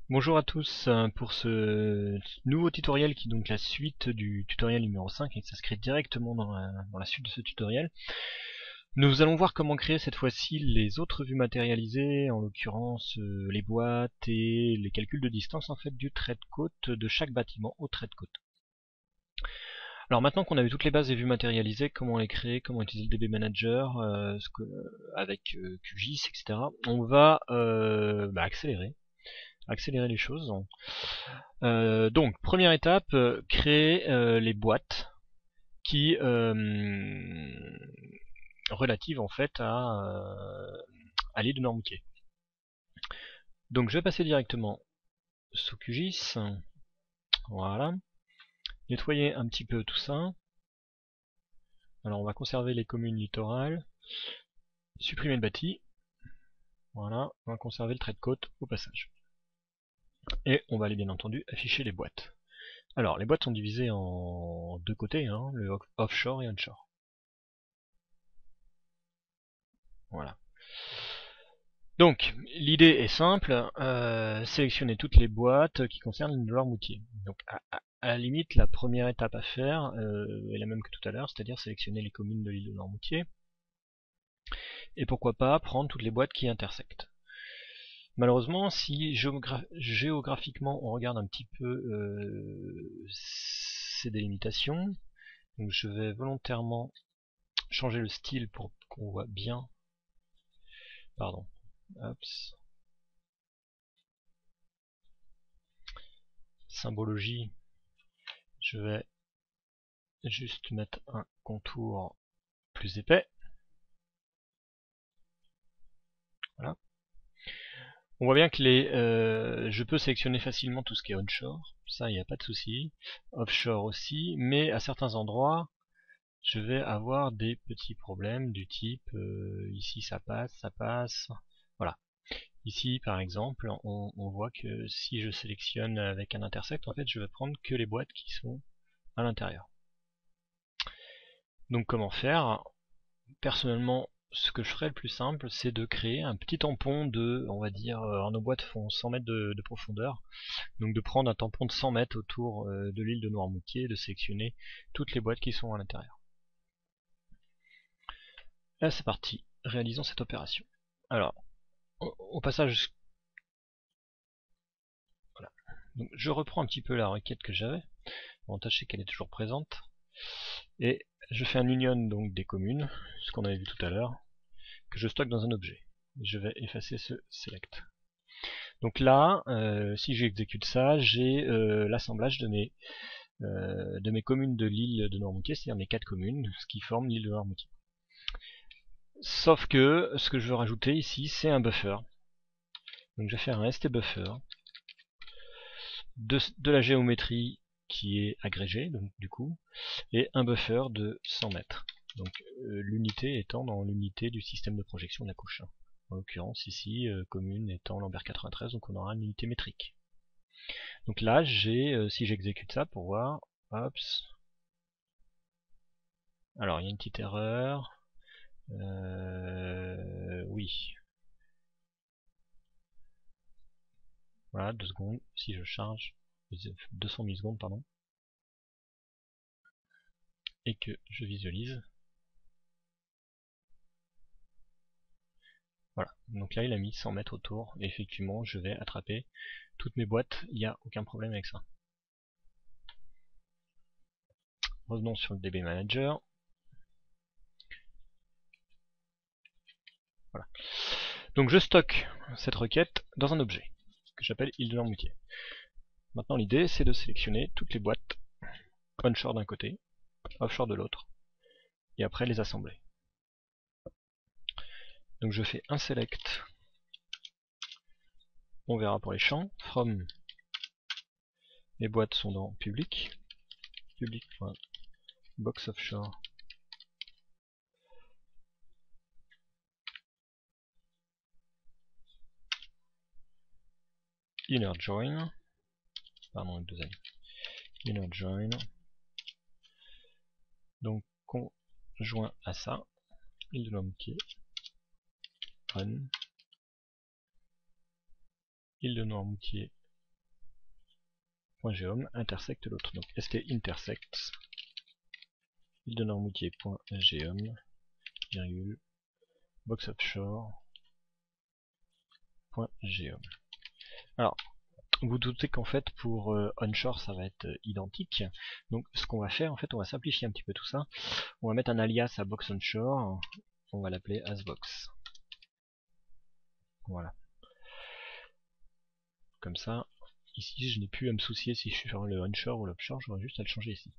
Bonjour à tous pour ce nouveau tutoriel qui est donc la suite du tutoriel numéro 5 et qui s'inscrit directement dans la suite de ce tutoriel. Nous allons voir comment créer cette fois-ci les autres vues matérialisées, en l'occurrence les boîtes et les calculs de distance en fait du trait de côte de chaque bâtiment au trait de côte. Alors maintenant qu'on a vu toutes les bases des vues matérialisées, comment les créer, comment utiliser le DB Manager avec QGIS, etc. On va accélérer les choses. Donc, première étape, créer les boîtes qui relatives en fait à l'île de Noirmoutier. Donc, je vais passer directement sous QGIS. Voilà. Nettoyer un petit peu tout ça. Alors, on va conserver les communes littorales. Supprimer le bâti. Voilà. On va conserver le trait de côte au passage. Et on va aller bien entendu afficher les boîtes. Alors, les boîtes sont divisées en deux côtés, hein, le offshore et onshore. Voilà. Donc, l'idée est simple, sélectionner toutes les boîtes qui concernent l'île de Noirmoutier. Donc, à la limite, la première étape à faire est la même que tout à l'heure, c'est-à-dire sélectionner les communes de l'île de Noirmoutier. Et pourquoi pas prendre toutes les boîtes qui intersectent. Malheureusement, si géographiquement on regarde un petit peu ces délimitations, donc je vais volontairement changer le style pour qu'on voit bien. Pardon. Hops. Symbologie. Je vais juste mettre un contour plus épais. Voilà. On voit bien que je peux sélectionner facilement tout ce qui est onshore, ça il n'y a pas de souci. Offshore aussi, mais à certains endroits, je vais avoir des petits problèmes du type ici ça passe. Voilà. Ici par exemple, on voit que si je sélectionne avec un intersect, en fait je vais prendre que les boîtes qui sont à l'intérieur. Donc comment faire? Personnellement, ce que je ferais le plus simple, c'est de créer un petit tampon de, on va dire, nos boîtes font 100 mètres de profondeur, donc de prendre un tampon de 100 mètres autour de l'île de Noirmoutier et de sélectionner toutes les boîtes qui sont à l'intérieur. Là c'est parti, réalisons cette opération. Alors, au passage, voilà. Donc, je reprends un petit peu la requête que j'avais, pour tâcher qu'elle est toujours présente, et je fais un union donc des communes, ce qu'on avait vu tout à l'heure, que je stocke dans un objet. Je vais effacer ce select. Donc là, si j'exécute ça, j'ai l'assemblage de mes communes de l'île de Noirmoutier, c'est-à-dire mes 4 communes, ce qui forme l'île de Noirmoutier. Sauf que ce que je veux rajouter ici, c'est un buffer. Donc je vais faire un stbuffer de la géométrie qui est agrégée, donc du coup, et un buffer de 100 mètres. Donc l'unité étant dans l'unité du système de projection de la couche 1. En l'occurrence ici, commune étant Lambert 93, donc on aura une unité métrique. Donc là, si j'exécute ça pour voir, hops. Alors il y a une petite erreur. Oui. Voilà, 2 secondes. Si je charge 200 millisecondes, pardon, et que je visualise. Voilà. Donc là, il a mis 100 mètres autour. Et effectivement, je vais attraper toutes mes boîtes. Il n'y a aucun problème avec ça. Revenons sur le DB Manager. Voilà. Donc je stocke cette requête dans un objet que j'appelle île de Noirmoutier. Maintenant l'idée c'est de sélectionner toutes les boîtes onshore d'un côté, offshore de l'autre, et après les assembler. Donc je fais un select, on verra pour les champs, from, les boîtes sont dans public, public.box offshore. Inner join, pardon, deux amis. Inner join, donc conjoint à ça, île de Noirmoutier, run, île de Noirmoutier .geom intersecte l'autre. Donc st intersect île de Noirmoutier.geom virgule box offshore.geom. Alors, vous doutez qu'en fait pour onshore ça va être identique. Donc ce qu'on va faire, en fait, on va simplifier un petit peu tout ça. On va mettre un alias à box onshore. On va l'appeler asbox. Voilà. Comme ça, ici je n'ai plus à me soucier si je suis sur le onshore ou l'offshore, j'aurai juste à le changer ici.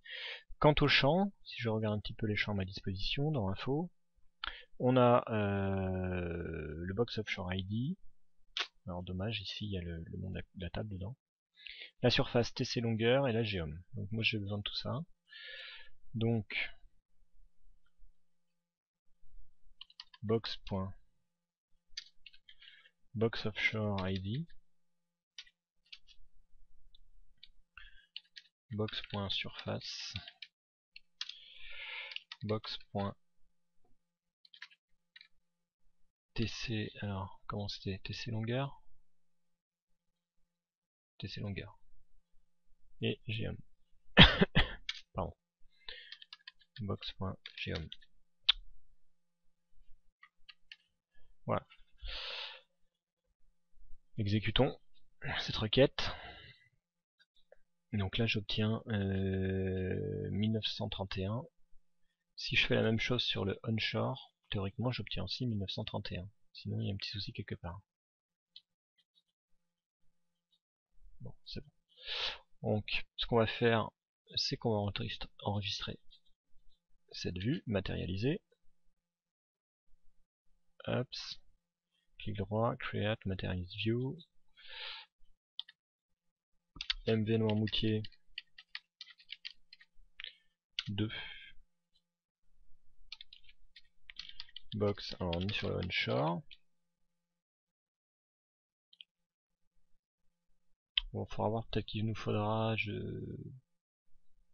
Quant aux champs, si je regarde un petit peu les champs à ma disposition dans info, on a le box offshore ID. Alors dommage, ici il y a le nom de la table dedans. La surface TC longueur et la geom. Donc moi j'ai besoin de tout ça. Donc box offshore ID box.surface box.tc, alors comment c'était, TC longueur et geom. Pardon. Box.geom. Voilà. Exécutons cette requête. Donc là j'obtiens 1931. Si je fais la même chose sur le onshore, théoriquement j'obtiens aussi 1931. Sinon il y a un petit souci quelque part. Bon, c'est bon. Donc ce qu'on va faire, c'est qu'on va enregistrer cette vue matérialisée. Ups. Clic droit, create, materialize view. MV Noirmoutier 2. Box, alors on est sur le onshore. Bon, il faudra voir, peut-être qu'il nous faudra, je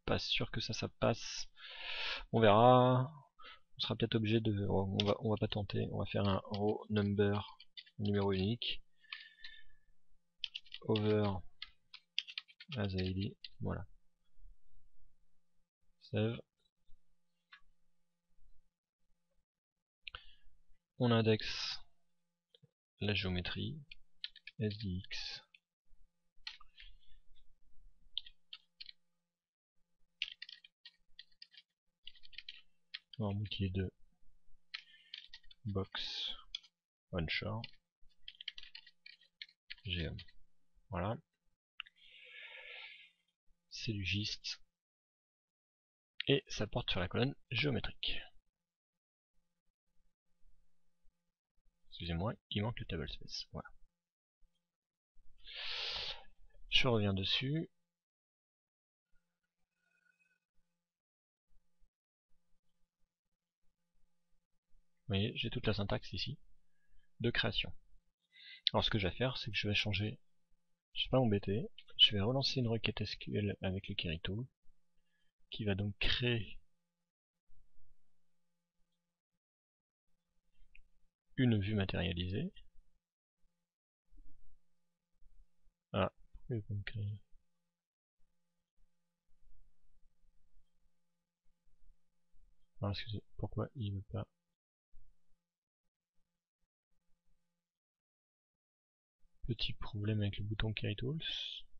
pas sûr que ça passe. On verra. On sera peut-être obligé de. On va pas tenter. On va faire un row number numéro unique. Over as ID. Voilà. Save. On indexe la géométrie. SDX. Noirmoutier 2. Box. Onshore. Geom. Voilà. C'est du gist. Et ça porte sur la colonne géométrique. Excusez-moi, il manque le table space. Voilà. Je reviens dessus. Vous voyez, j'ai toute la syntaxe ici de création. Alors ce que je vais faire, c'est que je vais changer, je vais pas m'embêter, je vais relancer une requête SQL avec le query tool qui va donc créer une vue matérialisée. Ah, pourquoi il veut me créer? Alors excusez, pourquoi il veut pas? Petit problème avec le bouton query tools.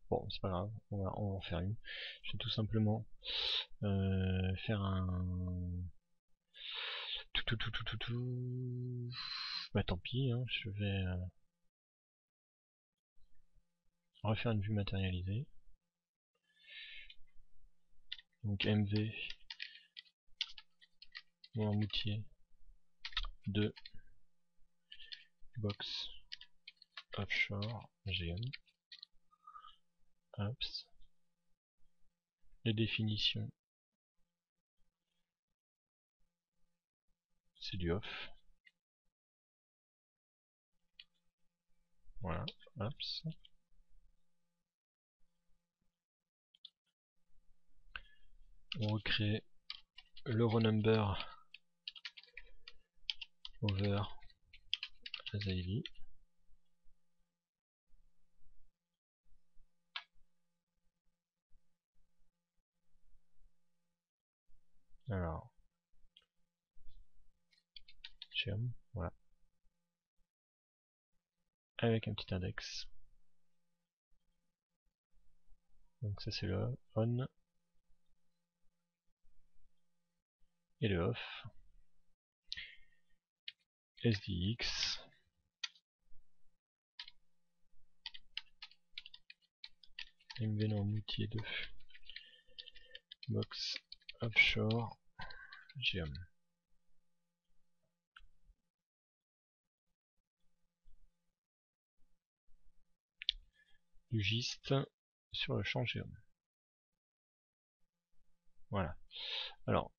Bon, c'est pas grave, on va en faire une. Je vais tout simplement faire un... Bah tant pis, hein, je vais refaire une vue matérialisée. Donc MV Noirmoutier 2 box offshore geom. Ups. Les définitions, c'est du off. Voilà. Ups. On recrée le row number over as ID. geom, voilà, avec un petit index. Donc ça c'est le on et le off. SDX. MV-Normoutier 2. Box offshore geom. Du giste sur le champ geom. Voilà. Alors,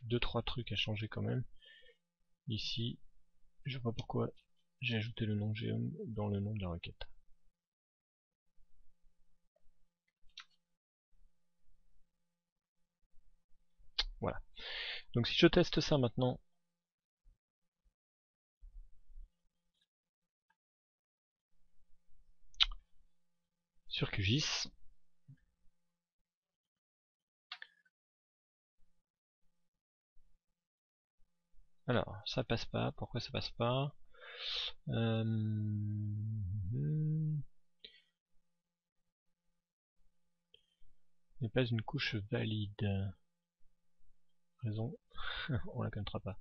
2-3 trucs à changer quand même. Ici, je vois pas pourquoi j'ai ajouté le nom geom dans le nom de la requête. Voilà. Donc si je teste ça maintenant, sur QGIS, alors ça passe pas. Pourquoi ça passe pas? N'est pas une couche valide. Raison, on la connaîtra pas.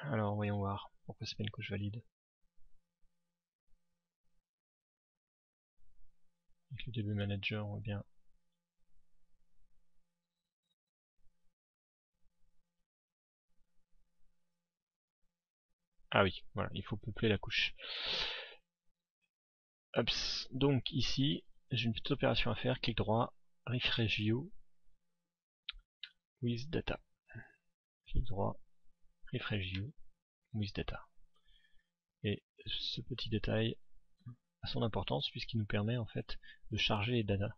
Alors voyons voir pourquoi c'est pas une couche valide. Avec le DB Manager, on voit bien. Ah oui, voilà, il faut peupler la couche. Ups. Donc ici, j'ai une petite opération à faire, clic droit, refresh view with data. Clic droit, refresh view with data. Et ce petit détail a son importance puisqu'il nous permet en fait de charger les data.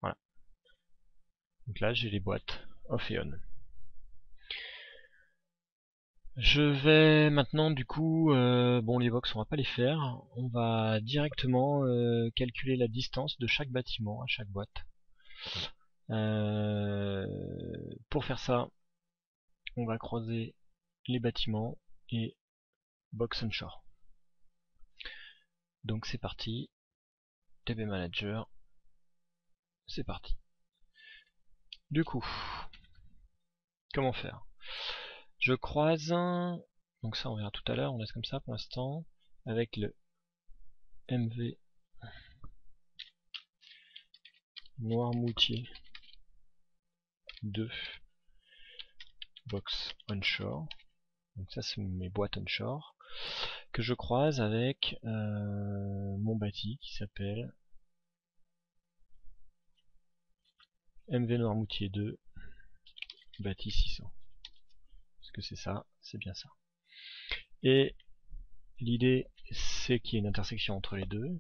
Voilà. Donc là j'ai les boîtes off et on. Je vais maintenant du coup, bon les box on va pas les faire, on va directement calculer la distance de chaque bâtiment à chaque boîte. Pour faire ça, on va croiser les bâtiments et box onshore. Donc c'est parti, DB Manager, c'est parti. Du coup, comment faire? Je croise, donc ça on verra tout à l'heure, on laisse comme ça pour l'instant, avec le MV Noirmoutier 2 box onshore. Donc ça c'est mes boîtes onshore que je croise avec mon bâti qui s'appelle MV Noirmoutier 2 bâti 600. Est-ce que c'est ça? C'est bien ça. Et l'idée c'est qu'il y ait une intersection entre les deux.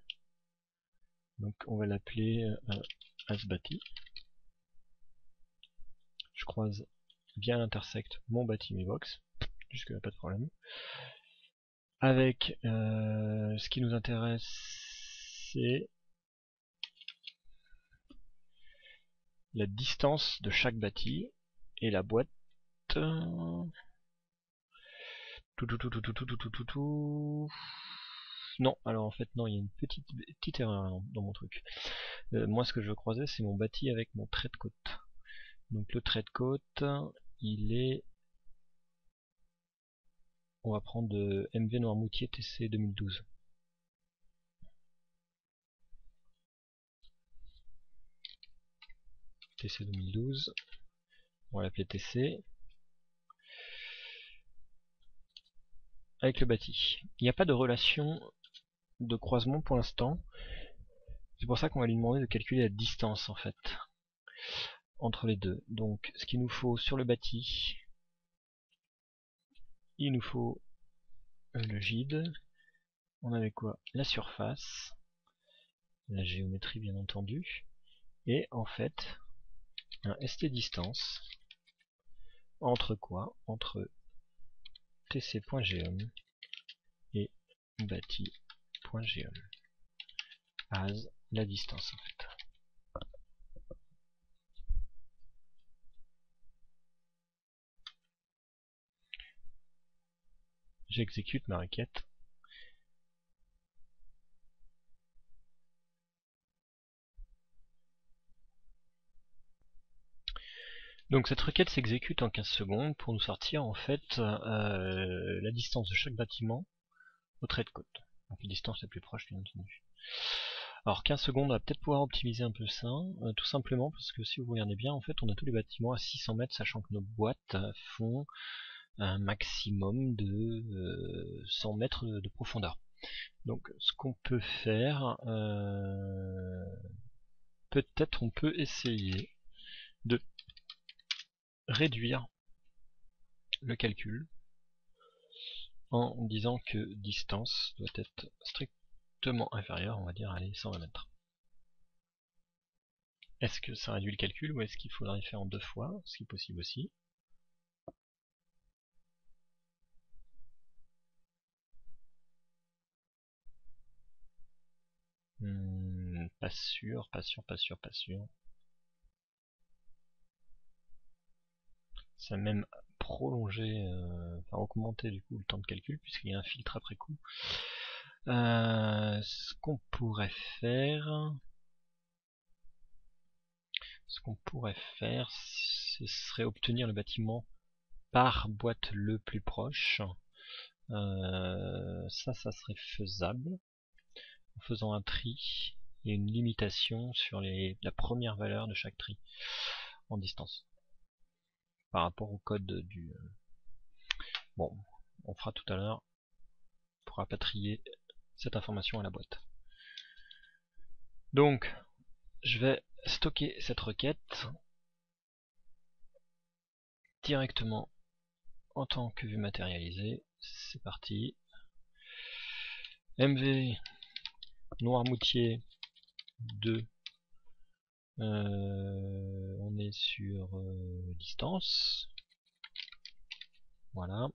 Donc on va l'appeler as bâti. Je croise bien l'intersect mon bâti mes box. Jusque là pas de problème. Avec ce qui nous intéresse c'est la distance de chaque bâti et la boîte. Non, alors en fait non, il y a une petite erreur dans mon truc. Moi ce que je veux croiser c'est mon bâti avec mon trait de côte. Donc le trait de côte, il est... On va prendre de MV Noirmoutier TC 2012. TC 2012. On va l'appeler TC. Avec le bâti. Il n'y a pas de relation de croisement pour l'instant. C'est pour ça qu'on va lui demander de calculer la distance en fait entre les deux. Donc ce qu'il nous faut sur le bâti, il nous faut le GID. On avait quoi? La surface, la géométrie bien entendu, et en fait un ST distance entre quoi? Entre tc.geom et bâti.geom as la distance en fait. J'exécute ma requête. Donc cette requête s'exécute en 15 secondes pour nous sortir en fait la distance de chaque bâtiment au trait de côte. Donc les distances les plus proches bien entendu. Alors 15 secondes, on va peut-être pouvoir optimiser un peu ça, tout simplement parce que si vous regardez bien, en fait on a tous les bâtiments à 600 mètres, sachant que nos boîtes font un maximum de 100 mètres de profondeur. Donc ce qu'on peut faire, peut-être on peut essayer de réduire le calcul en disant que distance doit être strictement inférieure, on va dire, allez, 120 mètres. Est-ce que ça réduit le calcul ou est-ce qu'il faudrait faire en 2 fois, ce qui est possible aussi. Pas sûr, pas sûr, pas sûr, pas sûr. Ça a même prolongé, enfin augmenté du coup le temps de calcul puisqu'il y a un filtre après coup. Ce qu'on pourrait faire, ce serait obtenir le bâtiment par boîte le plus proche. Ça serait faisable en faisant un tri et une limitation sur la première valeur de chaque tri en distance par rapport au code du... Bon, on fera tout à l'heure pour rapatrier cette information à la boîte. Donc, je vais stocker cette requête directement en tant que vue matérialisée. C'est parti. MV Noirmoutier 2. On est sur distance. Voilà.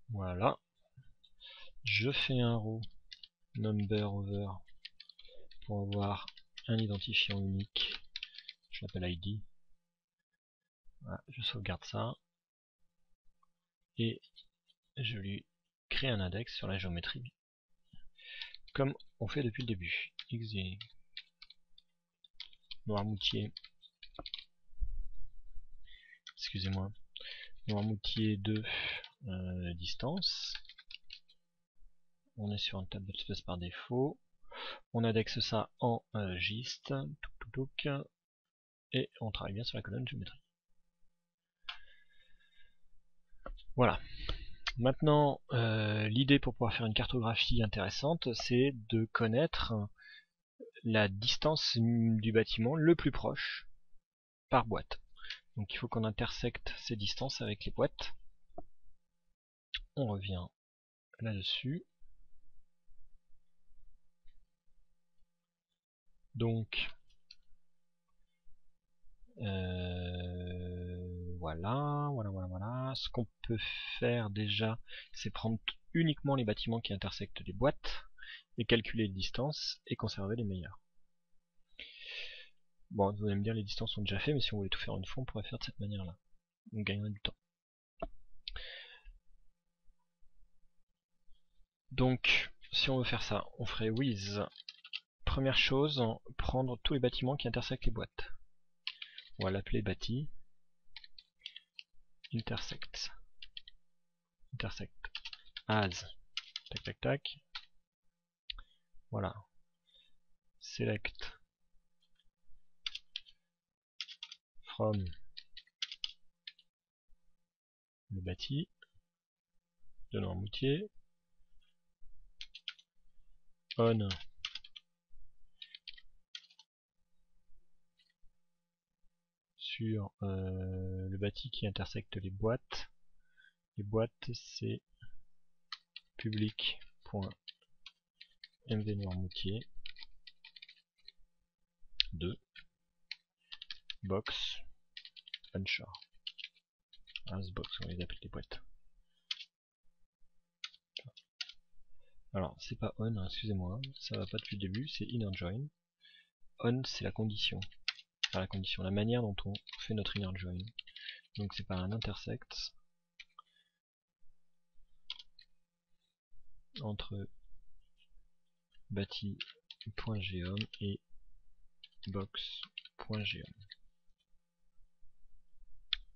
Voilà. Je fais un row number over pour avoir un identifiant unique. Je l'appelle ID. Voilà, je sauvegarde ça. Et je lui crée un index sur la géométrie. Comme on fait depuis le début. XY Noirmoutier. Excusez-moi. Noirmoutier 2 distance. On est sur un tableau de space par défaut. On indexe ça en gist. Et on travaille bien sur la colonne géométrie. Voilà. Maintenant, l'idée pour pouvoir faire une cartographie intéressante, c'est de connaître la distance du bâtiment le plus proche par boîte. Donc il faut qu'on intersecte ces distances avec les boîtes. On revient là-dessus. Donc voilà. Ce qu'on peut faire déjà, c'est prendre uniquement les bâtiments qui intersectent les boîtes et calculer les distances et conserver les meilleurs. Bon, vous allez me dire les distances sont déjà faites, mais si on voulait tout faire une fois, on pourrait faire de cette manière-là. On gagnerait du temps. Donc, si on veut faire ça, on ferait with. Première chose, prendre tous les bâtiments qui intersectent les boîtes. On va l'appeler bâti. Intersect as. Tac tac tac. Voilà. Select from le bâti de Noirmoutier. On sur le bâti qui intersecte les boîtes. Les boîtes c'est public.mv Noirmoutier 2 box onshore. As box, on les appelle les boîtes. Alors c'est pas on, hein, excusez-moi, ça va pas depuis le début, c'est inner join. On c'est la condition. Enfin la condition, la manière dont on fait notre inner join. Donc c'est par un intersect entre bâti.geom et box.geom.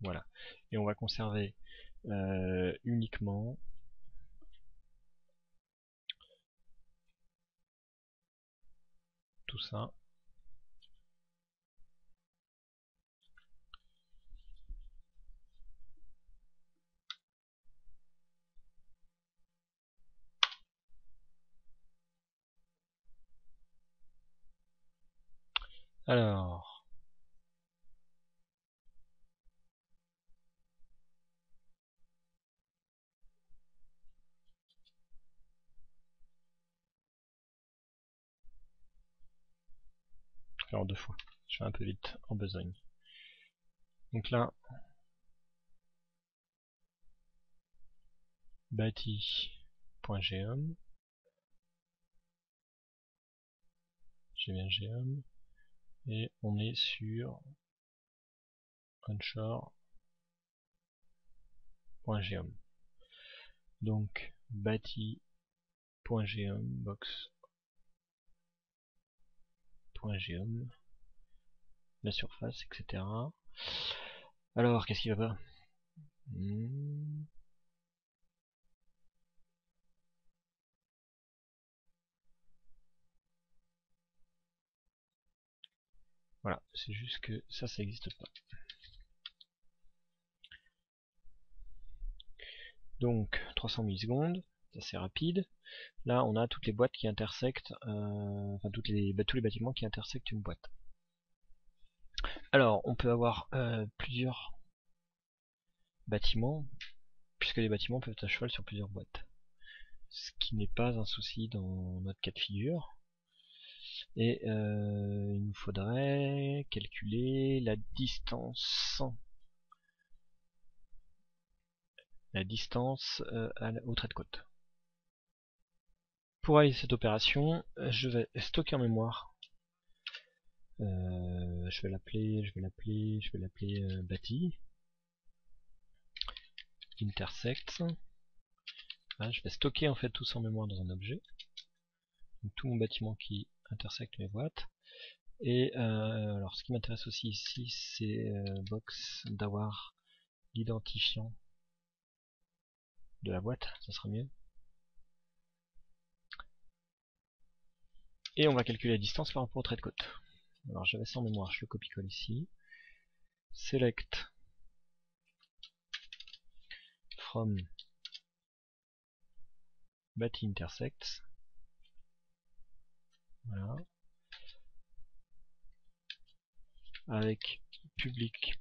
Voilà. Et on va conserver uniquement tout ça. Alors, alors deux fois, je fais un peu vite en besogne. Donc là, bâti.geom, j'ai bien geom, et on est sur onshore.geom. Donc bâti.geom, box.geom, la surface, etc. Alors, qu'est-ce qui va pas? Voilà, c'est juste que ça n'existe pas. Donc 300 millisecondes, c'est assez rapide. Là on a toutes les boîtes qui intersectent, enfin tous les bâtiments qui intersectent une boîte. Alors on peut avoir plusieurs bâtiments, puisque les bâtiments peuvent être à cheval sur plusieurs boîtes. Ce qui n'est pas un souci dans notre cas de figure. Et il nous faudrait calculer la distance au trait de côte. Pour réaliser cette opération, je vais stocker en mémoire. Je vais l'appeler bâti intersect. Voilà, je vais stocker en fait tout ça en mémoire dans un objet. Donc, tout mon bâtiment qui intersecte mes boîtes. Et alors ce qui m'intéresse aussi ici, c'est box d'avoir l'identifiant de la boîte, ça sera mieux. Et on va calculer la distance par rapport au trait de côte. Alors j'avais ça en mémoire, je le copie-colle ici. Select from bâti intersect. Voilà. Avec public.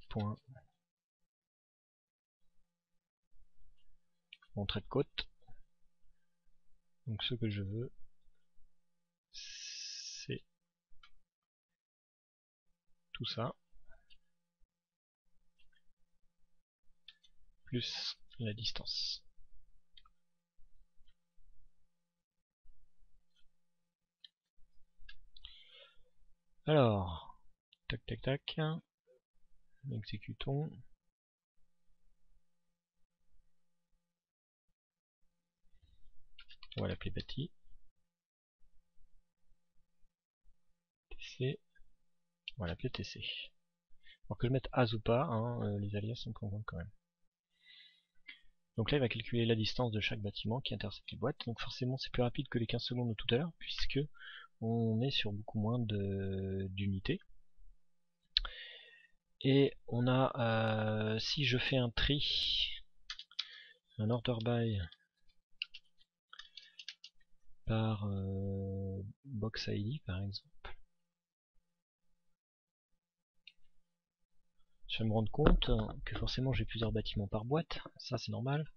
Mon trait de côte. Donc ce que je veux, c'est tout ça, plus la distance. Alors, tac tac tac, exécutons. On va l'appeler bâti. TC. On va l'appeler TC. Alors que je mette as ou pas, hein, les alias sont convaincants quand même. Donc là il va calculer la distance de chaque bâtiment qui intersecte les boîtes. Donc forcément c'est plus rapide que les 15 secondes de tout à l'heure, puisque on est sur beaucoup moins d'unités. Et on a, si je fais un tri, un order by par box ID par exemple, je vais me rendre compte que forcément j'ai plusieurs bâtiments par boîte, ça c'est normal.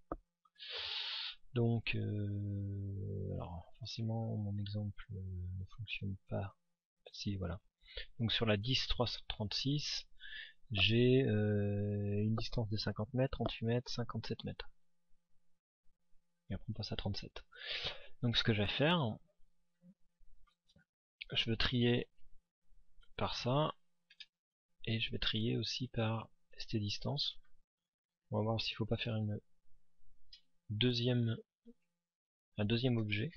Donc alors forcément mon exemple ne fonctionne pas. Si voilà. Donc sur la 10.336 j'ai une distance de 50 mètres, 38 mètres, 57 mètres. Et après on passe à 37. Donc ce que je vais faire, je vais trier par ça, et je vais trier aussi par st distance. On va voir s'il ne faut pas faire un deuxième objet.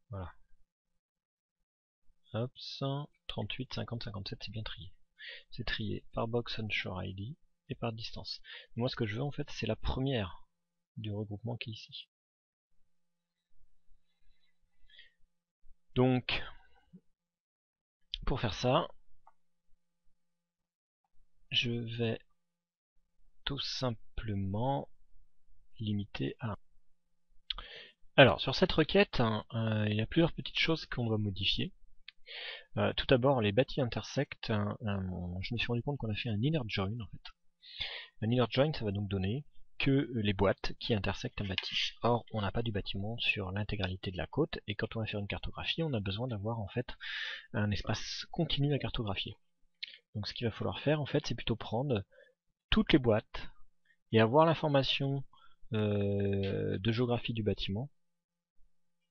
Voilà. Hop, 38, 50, 57, c'est bien trié. C'est trié par box onshore ID et par distance. Moi ce que je veux en fait c'est la première du regroupement qui est ici. Donc pour faire ça, je vais tout simplement limiter à 1. Alors sur cette requête, il y a plusieurs petites choses qu'on doit modifier. Tout d'abord les bâtis intersectent, je me suis rendu compte qu'on a fait un inner join en fait. Un inner join ça va donc donner que les boîtes qui intersectent un bâti. Or on n'a pas du bâtiment sur l'intégralité de la côte, et quand on va faire une cartographie on a besoin d'avoir en fait un espace continu à cartographier. Donc ce qu'il va falloir faire en fait c'est plutôt prendre toutes les boîtes et avoir l'information de géographie du bâtiment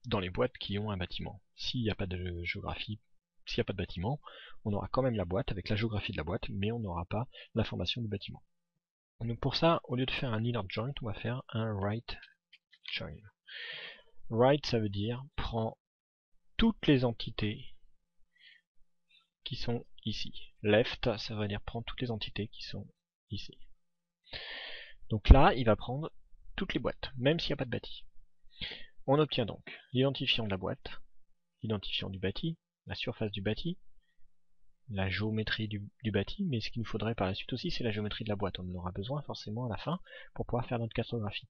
dans les boîtes qui ont un bâtiment. S'il n'y a pas de géographie, s'il n'y a pas de bâtiment, on aura quand même la boîte avec la géographie de la boîte, mais on n'aura pas l'information du bâtiment. Donc pour ça, au lieu de faire un inner join, on va faire un right join. Right, ça veut dire prend toutes les entités qui sont ici. Left, ça veut dire prend toutes les entités qui sont ici. Donc là, il va prendre toutes les boîtes, même s'il n'y a pas de bâti. On obtient donc l'identifiant de la boîte, l'identifiant du bâti, la surface du bâti, la géométrie du bâti, mais ce qu'il nous faudrait par la suite aussi, c'est la géométrie de la boîte. On en aura besoin forcément à la fin pour pouvoir faire notre cartographie.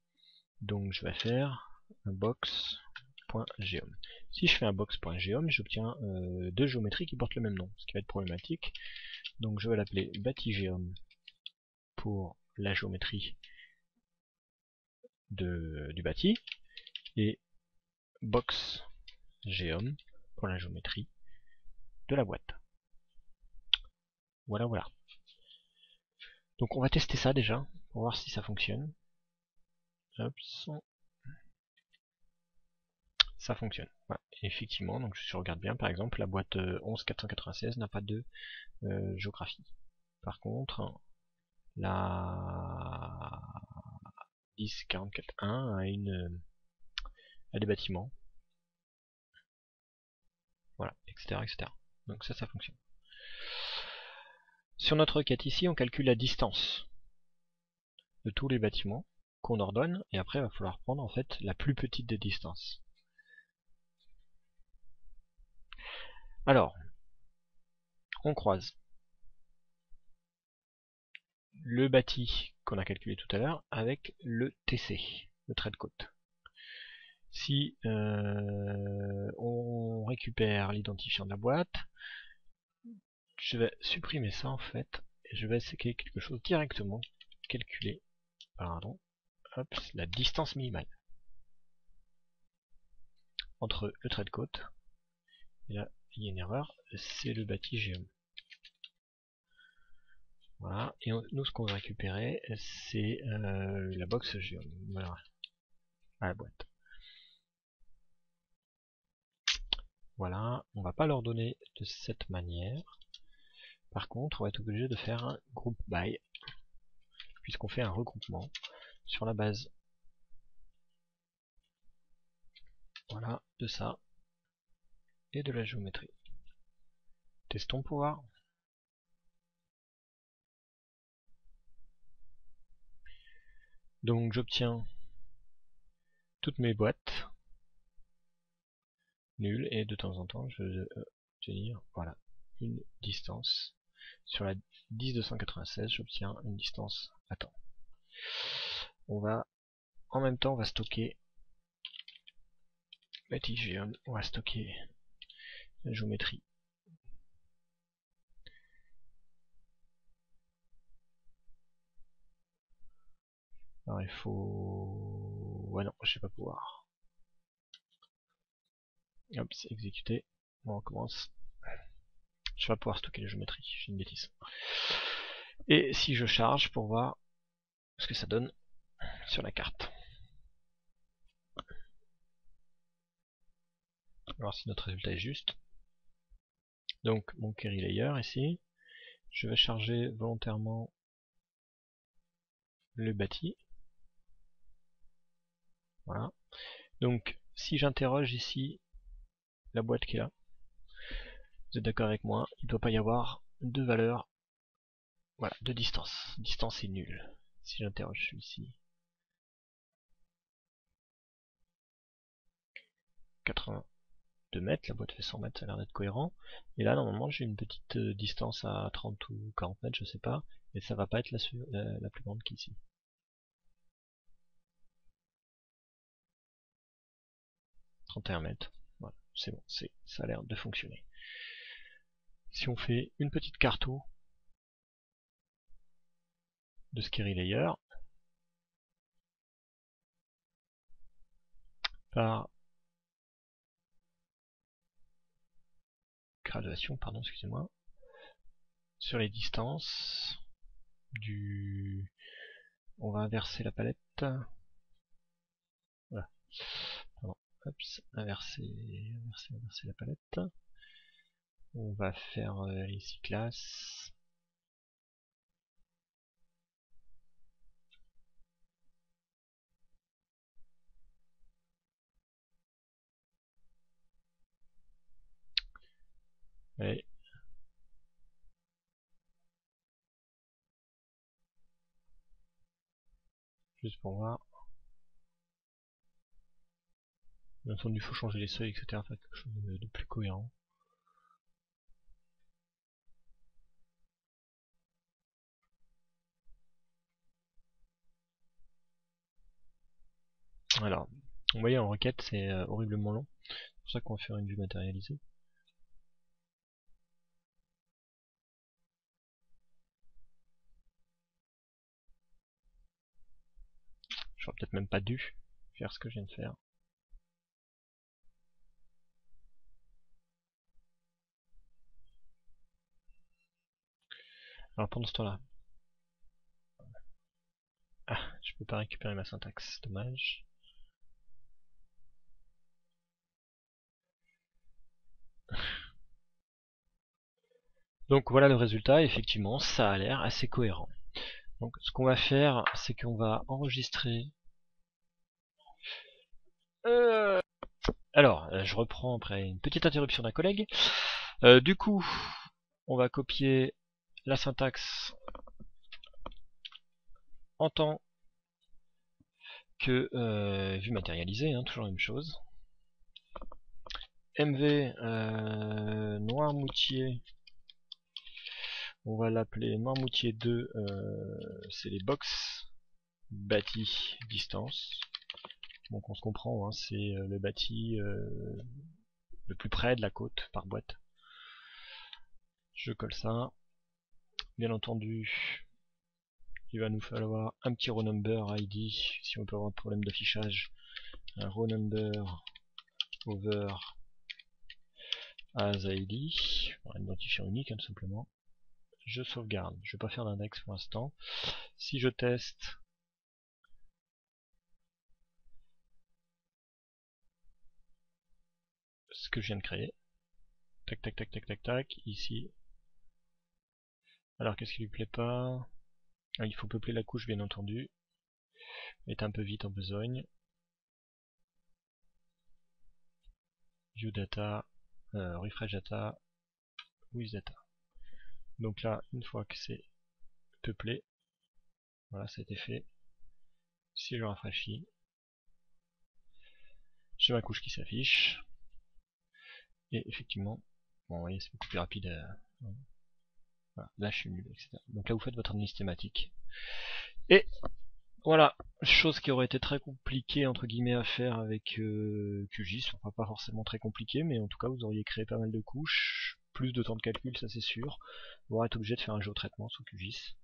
Donc je vais faire un box.geom. Si je fais un box.geom, j'obtiens deux géométries qui portent le même nom, ce qui va être problématique. Donc je vais l'appeler bâti-geom pour la géométrie du bâti, et box.geom pour la géométrie de la boîte. Voilà, voilà. Donc on va tester ça déjà, pour voir si ça fonctionne. Hop, ça fonctionne. Voilà. Et effectivement, donc si je regarde bien, par exemple, la boîte 11496 n'a pas de géographie. Par contre, la 10441 a des bâtiments. Voilà, etc., etc. Donc ça fonctionne. Sur notre requête ici, on calcule la distance de tous les bâtiments qu'on ordonne, et après il va falloir prendre en fait la plus petite des distances. Alors, on croise le bâti qu'on a calculé tout à l'heure avec le TC, le trait de côte. Si on récupère l'identifiant de la boîte, je vais supprimer ça en fait, et je vais essayer quelque chose directement, calculer, pardon, hop, la distance minimale entre le trait de côte, et là il y a une erreur, c'est le bâti Geom. Voilà, et nous ce qu'on va récupérer c'est la box Geom, voilà, à la boîte. Voilà, on va pas leur donner de cette manière. Par contre, on va être obligé de faire un group by, puisqu'on fait un regroupement sur la base, voilà, de ça et de la géométrie. Testons pour voir. Donc j'obtiens toutes mes boîtes nulles, et de temps en temps je vais obtenir, voilà, une distance. Sur la 10296, j'obtiens une distance à temps. On va, en même temps, on va stocker bâti-geom, on va stocker la géométrie. Alors il faut... ouais non, je vais pas pouvoir. Hop, c'est exécuté. Bon, on recommence. Je vais pas pouvoir stocker la géométrie, j'ai une bêtise. Et si je charge pour voir ce que ça donne sur la carte. Alors si notre résultat est juste. Donc mon query layer ici. Je vais charger volontairement le bâti. Voilà. Donc si j'interroge ici la boîte qui est là, vous êtes d'accord avec moi, il ne doit pas y avoir de valeur, voilà, de distance. Distance est nulle. Si j'interroge celui-ci, 82 mètres, la boîte fait 100 mètres, ça a l'air d'être cohérent. Et là, normalement, j'ai une petite distance à 30 ou 40 mètres, je sais pas, et ça va pas être la plus grande qu'ici. 31 mètres, voilà, c'est bon, ça a l'air de fonctionner. Si on fait une petite carto de Scary Layer par graduation, pardon, excusez-moi, sur les distances du... On va inverser la palette. Voilà. Pardon. Hop, inverser la palette. On va faire ici classe. Allez. Juste pour voir. Bien entendu, il faut changer les seuils, etc. Faire quelque chose de plus cohérent. Alors, vous voyez, en requête, c'est horriblement long. C'est pour ça qu'on va faire une vue matérialisée. J'aurais peut-être même pas dû faire ce que je viens de faire. Alors pendant ce temps-là, je peux pas récupérer ma syntaxe, dommage. Donc voilà le résultat, effectivement, ça a l'air assez cohérent. Donc ce qu'on va faire, c'est qu'on va enregistrer... Alors, je reprends après une petite interruption d'un collègue. Du coup, on va copier la syntaxe en tant que vue matérialisée, hein, toujours la même chose. MV Noirmoutier, on va l'appeler Noirmoutier 2, c'est les box bâti distance. Donc on se comprend, hein, c'est le bâti le plus près de la côte par boîte. Je colle ça. Bien entendu, il va nous falloir un petit row number ID si on peut avoir un problème d'affichage. Un row number over as ID, un identifiant unique, hein, tout simplement. Je sauvegarde, je vais pas faire d'index pour l'instant. Si je teste, ce que je viens de créer, tac tac tac tac tac tac, ici. Alors qu'est-ce qui lui plaît pas? Ah, il faut peupler la couche bien entendu. Est un peu vite en besogne. View data, refresh data, with data. Donc là, une fois que c'est peuplé, voilà, ça a été fait. Si je rafraîchis, j'ai ma couche qui s'affiche. Et effectivement, bon, vous voyez, c'est beaucoup plus rapide. Voilà, là, je suis nul, etc. Donc là, vous faites votre analyse thématique. Et voilà, chose qui aurait été très compliquée entre guillemets à faire avec QGIS, enfin pas forcément très compliqué, mais en tout cas vous auriez créé pas mal de couches, plus de temps de calcul, ça c'est sûr, vous aurez été obligé de faire un géotraitement sous QGIS.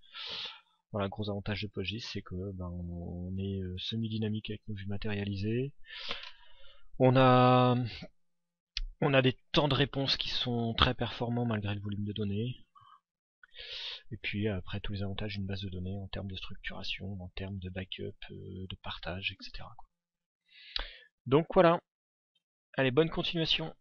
Voilà, gros avantage de PostGIS, c'est que ben, on est semi-dynamique avec nos vues matérialisées. On a des temps de réponse qui sont très performants malgré le volume de données. Et puis après tous les avantages d'une base de données en termes de structuration, en termes de backup, de partage, etc. Donc voilà, allez, bonne continuation.